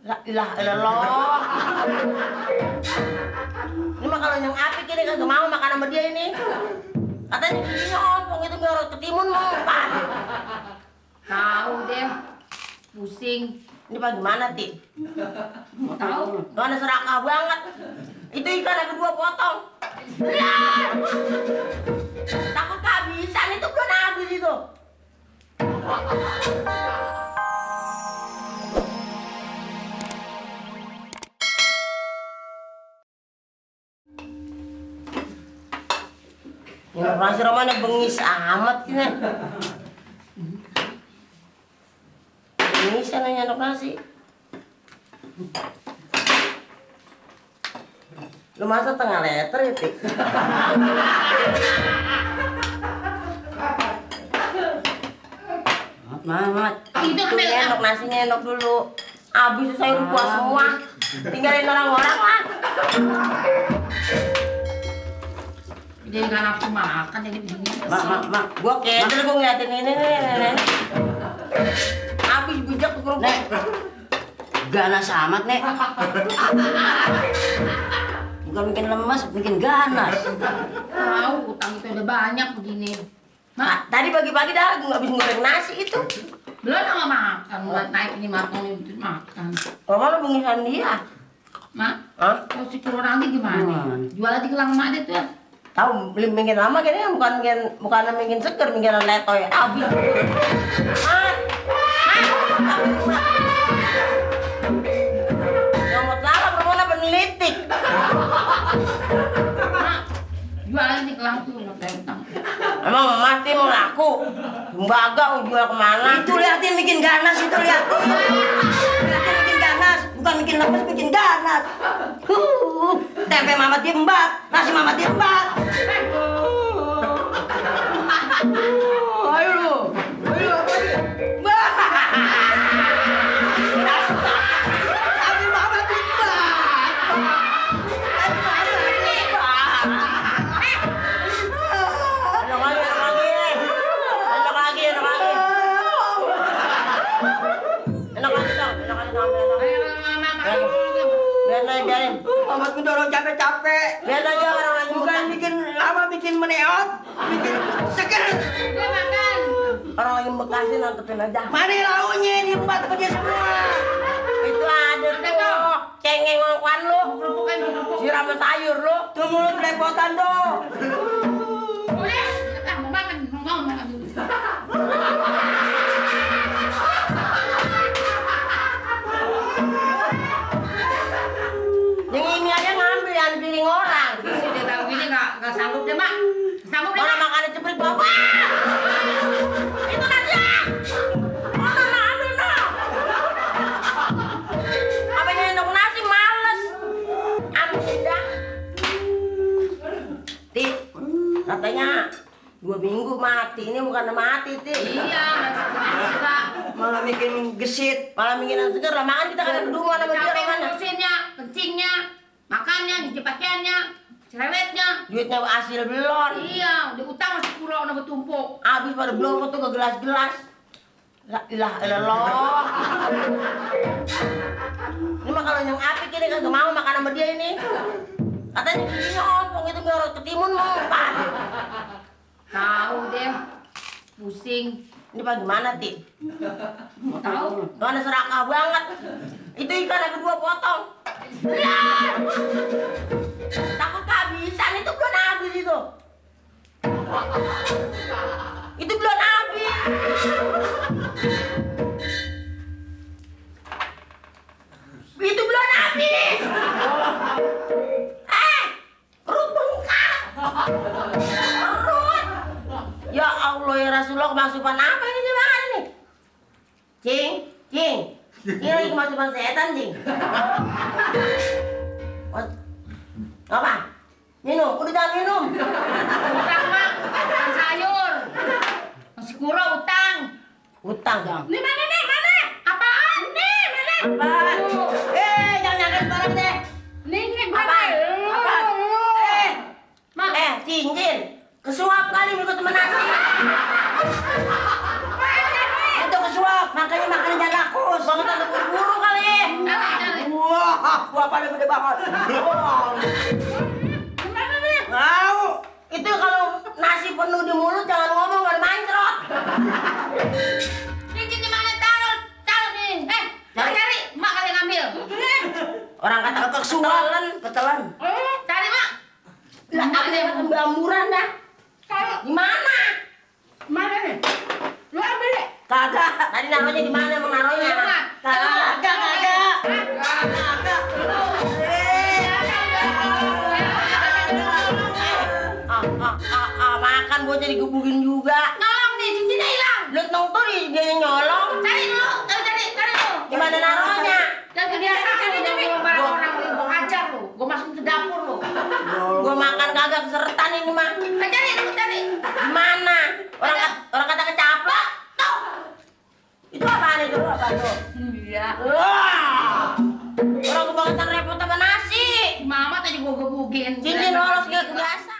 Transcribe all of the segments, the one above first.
La ilah ilallah. Ini mah kalau yang apik ini kagak mau makan sama dia ini. Katanya giginya ompong itu biar ketimun mau pan. Tahu deh, pusing. Ini bagaimana, Ti? Mau tahu? Mana serakah banget. Itu ikan yang kedua potong. Takut kehabisan itu belum habis itu. Yang nasi romanya bengis amat sih. Bengis sana nyandok nasi. Lu masa setengah liter ya, Tik? Mat. Itu Tuh, nyendok nasinya nyendok dulu. Abis saya udah puas semua. Tinggalin orang-orang lah. Jadi nggak nafsu makan jadi begini. Mak. Gua kedel gua ngeliatin ini nih. Abis bijak tuh kerupuk. Nek, ganas amat, Nek. Bukan bikin lemas, bikin ganas. Tahu utang itu udah banyak begini. Mak, Tadi pagi-pagi dah gua habis goreng nasi itu. belum nggak makan, mulai naik ini makan itu makan. Mama lu bengisan dia. Mak, Hah? kalau si kurang nanti gimana? Jual aja ke lang mak deh tuh. Tahu beli mingin lama kayaknya bukan mingin seger, mingin letoy. Abis. Mat. Nyomot salah permona penelitik. Mak, jual aja ke lang tuh nggak kayak utang. Emang mati mau laku. Tembaga mau jual kemana? Itu liatin bikin ganas, itu liatin. Liatin bikin ganas, bukan bikin lemas, bikin ganas. Tempe mama diembat, nasi mama diembat. Ayo lu. Tapi mama diembat. Biarin. Mama dorong capek-capek. Biar aja orang lagi Bukan bikin lama, bikin meneot, bikin seger. Udah makan. orang lagi bekasin nantepin aja. Mana launya diembat ke dia semua. Itu ada tuh. Cengeng ngongkuan lu. Kerupuknya kerupuk. Siram sama sayur lu. Tuh mulut belepotan tuh. Udah, mau makan, mau makan dulu. Yang ini aja ngambil yang piring orang. Isi dia tahu gini nggak sanggup deh mak. Sanggup deh Mana mak. makannya cepet bawa. Itu nasi. Mana ambil no. Apa nyendok nasi males. Ambil dah. Ti, katanya 2 minggu mati. Ini bukan mati, Ti. Iya, masih juga. Malah bikin gesit. Malah bikinan seger lah. Makan kita kan kedua sama dia Capek mana. ngurusinnya, kencingnya, makannya, nyuci pakaiannya, cerewetnya. Duitnya hasil belum. Iya, udah utang masih kurang udah bertumpuk. Abis pada belum tuh ke gelas-gelas. La ilah ilallah. Ini mah kalau yang apik ini kagak mau makan sama dia ini. Katanya giginya ompong itu biar ketimun mau pan. Tahu deh, pusing. Ini bagaimana, Ti? Mau tahu? Mana serakah banget. Itu ikan yang kedua potong. Takut kehabisan itu belum habis itu. Itu belum habis. Itu belum habis. Perut bengkak. Perut. Ya Allah ya Rasulullah, kemasukan apa ini makan ini? Cing. Ini lagi kemasukan setan, Cing. Apa? Minum, udah jangan minum. Utang mak, utang sayur. Masih kurang utang. Utang. Ini mana nih, mana? Apaan nih, mana? Apaan? Jangan nyangka sembarang deh. Nih, Apaan? Apaan? Mak. Cincin. Kesuap kali ikut temen nasi. Itu kesuap, makanya makannya jangan rakus. Bang tante buru-buru kali. Cari. Wah, gua paling gede banget. Wah. Gimana nih? Mau. Itu kalau nasi penuh di mulut jangan ngomong, nggak mancrot. Cincin di mana taruh? Taruh nih. Cari. Mak kali yang ngambil. Orang kata Ketelan, ketelan. Cari mak. lah ada yang pembamuran dah. Taruh. Gimana? Mana nih? Lu ambil deh. Kagak. Tadi naruhnya di mana emang naruhnya? Mak. Kagak. Makan bocah digebukin juga. Nolong nih, cincinnya hilang. Lihat nonton dia yang nyolong. Cari dulu. Cari dulu. Gimana naruhnya? Dan kebiasaan lu jangan barang orang lu, gua hajar lu. Gua masukin ke dapur lu. Gua makan kagak kesertan ini mah. Cari dulu, cari. Gimana? Orang kata kecaplok. Tuh. Itu apaan itu? Apa tuh? Iya. Wah. Orang kebangetan repot sama nasi. Mama tadi gua gebukin. Cincin lolos kayak biasa.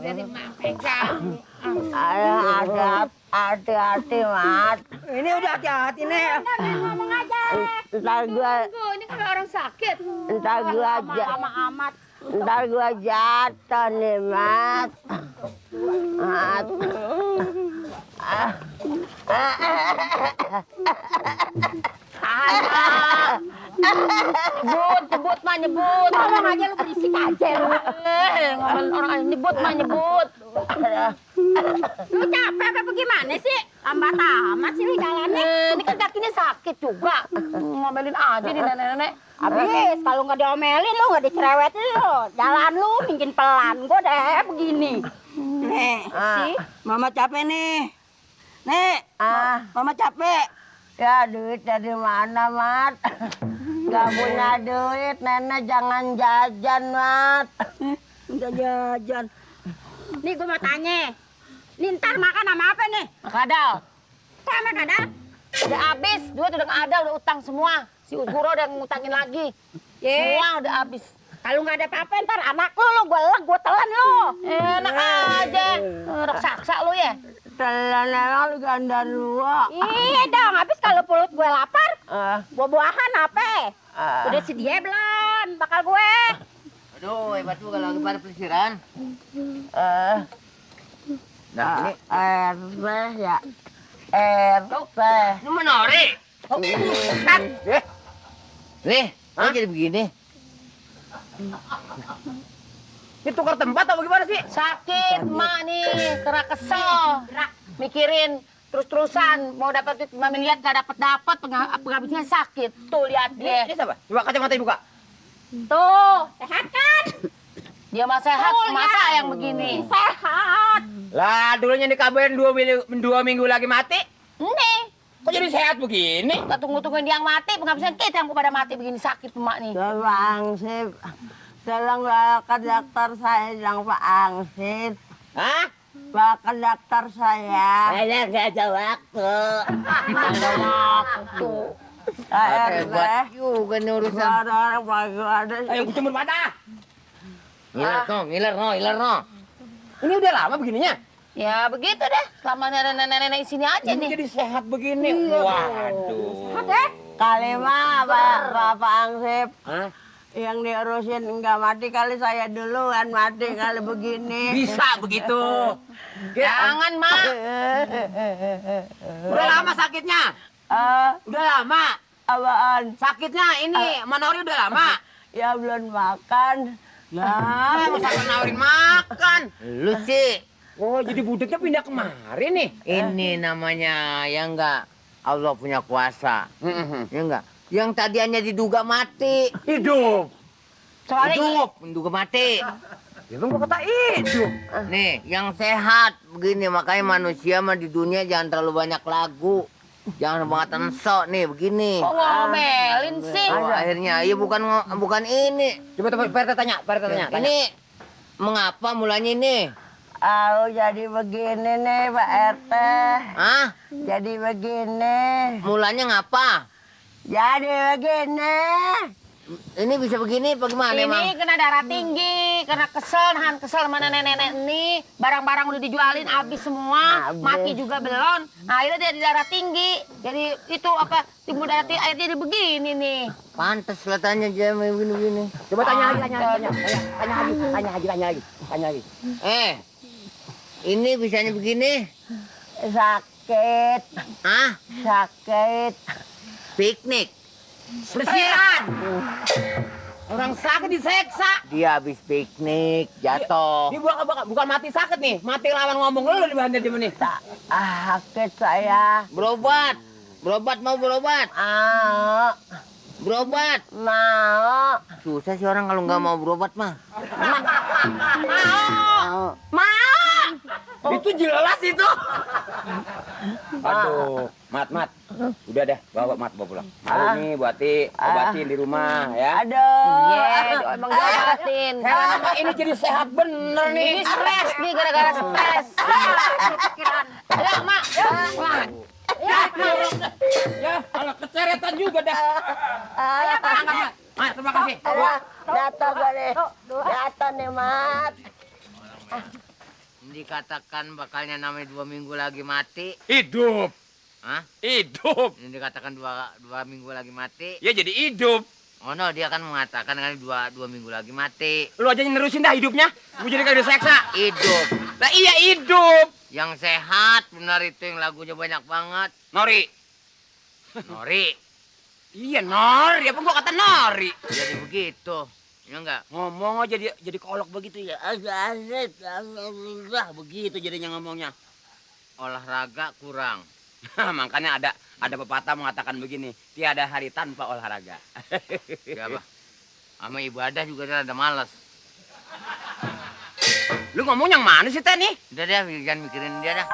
Dari mak pegang. Hati-hati, Mat. Ini udah hati-hati nih. Ngomong aja. Ntar Ini kan orang sakit. ntar gua jatuh nih, Mat. Mat. Nyebut mah nyebut. Ngomong aja lu berisik aja lu. Ngomong orang nyebut mah nyebut. Lu capek apa gimana sih? Lambat amat sih lu jalannya. Ini kan kakinya sakit juga. Ngomelin aja nih nenek-nenek. Habis kalau nggak diomelin lu nggak dicerewetin lu. Jalan lu mungkin pelan. Gua deh begini. Nih, Ah. Mama capek nih. Nih, Mama capek. Ya duit dari mana, Mat? Gak punya duit, nenek jangan jajan, Mat. Udah jajan. Nih gua mau tanya. Nih ntar makan sama apa nih? Kadal, Sama kadal? udah habis, duit udah nggak ada, udah utang semua. Si Guru udah ngutangin lagi. Ye. Semua udah habis. Kalau nggak ada apa-apa ntar anak lu gua leg, gua telan lu. Enak aja, raksasa lu ya. Telan emang lu ganda dua. Iya dong, habis kalau perut gue lapar, buah-buahan apa? Udah sedia belum bakal gue? Aduh, hebat juga lagi pada pelesiran. Nah, ini Teh ya. Teh. ini menori. Nih, kok jadi begini? Ini tukar tempat atau gimana sih? Sakit, Mak nih, kena kesel. Mikirin terus-terusan mau dapat duit, Mami lihat gak dapat penghabisnya sakit. Tuh lihat dia. Ini siapa? Coba kacamata dibuka. Tuh, Sehat kan? dia mah sehat, Tuh, masa lihat. yang begini. Sehat. Lah, dulunya dikabarin 2 minggu lagi mati. Nih, Kok jadi sehat begini? kita tunggu-tungguin dia yang mati, penghabisan kita yang pada mati begini sakit, Mak nih. Pak Angsip, tolong bawa ke dokter saya dong Pak Angsip. Hah? Bawa ke dokter saya. Saya nggak ada waktu. Ada waktu. Hebat juga nih urusan. Orang pagi ada. Ayo kecemur mata. Ngiler no. Ini udah lama begininya? Ya begitu deh, selama ada nenek-nenek di sini aja Ini nih. jadi sehat begini. Waduh. Kali mah Pak Angsip. Hah? Yang diurusin enggak mati kali saya duluan mati kali begini. Bisa begitu. Jangan, Mak. Udah lama sakitnya? Udah lama. Apaan? Sakitnya ini, Manori udah lama. Ya belum makan. Nah, masa nawarin makan. Lu sih. Oh, jadi budeknya pindah kemari nih. Ini namanya ya enggak Allah punya kuasa. Ya enggak? Yang tadinya diduga mati. Hidup. Soalnya Hidup, menduga mati. Ya kan gua kata hidup. Nih, yang sehat begini makanya manusia mah di dunia jangan terlalu banyak lagu. Jangan banget ensok nih begini. kok ngomelin sih? Oh, akhirnya iya bukan ini. Coba Pak RT tanya. Ini mengapa mulanya ini? Jadi begini nih Pak RT. Hah? Jadi begini. Mulanya ngapa? Jadi begini. Ini bisa begini bagaimana Ini emang? kena darah tinggi, karena nahan kesel sama nenek-nenek ini. Barang-barang udah dijualin habis semua, Habis. mati juga belum. Nah, akhirnya dia di darah tinggi. Jadi itu apa, timbul darah tinggi, akhirnya jadi begini nih. Pantas kelihatannya dia begini-begini. Coba tanya lagi. Ini bisanya begini? Sakit, Hah? sakit. Piknik. Pelesiran. Orang sakit diseksa. Dia habis piknik, jatuh. Ini bukan mati sakit nih, mati lawan ngomong lu di bandar di mana? Sakit saya. Berobat. Mau berobat. Berobat. Mau. Susah sih orang kalau nggak mau berobat mah. Itu jelas itu. Aduh, mat. Udah deh, bawa pulang. Aduh nih buati obatin di rumah ya. Aduh. Iya, emang diobatin. Heran apa ini jadi sehat bener nih. Ini stres nih, gara-gara stres. Pikiran. Ayo, Mak. Mak. Ya, malah keceretan juga dah. Angkat, Mat. Terima kasih. Jatuh gue nih. Jatuh nih, Mat. Dikatakan bakalnya namanya 2 minggu lagi mati. Hidup. Hah? Hidup. Ini dikatakan dua minggu lagi mati. Ya jadi hidup. Oh no, dia kan mengatakan kan dua minggu lagi mati. Lu aja yang nerusin dah hidupnya. Gue jadi kayak diseksa. Hidup. Lah iya hidup. Yang sehat benar itu yang lagunya banyak banget. Nori. Nori. Iya Nori. Apa gua kata Nori? Jadi begitu. Ya enggak? Ngomong aja dia jadi kolok begitu ya. Begitu jadinya ngomongnya. Olahraga kurang. Makanya ada pepatah mengatakan begini, tiada hari tanpa olahraga. Ya apa? Sama ibadah juga dia ada malas. Lu ngomong yang mana sih Teh nih? Udah deh, jangan mikirin dia dah.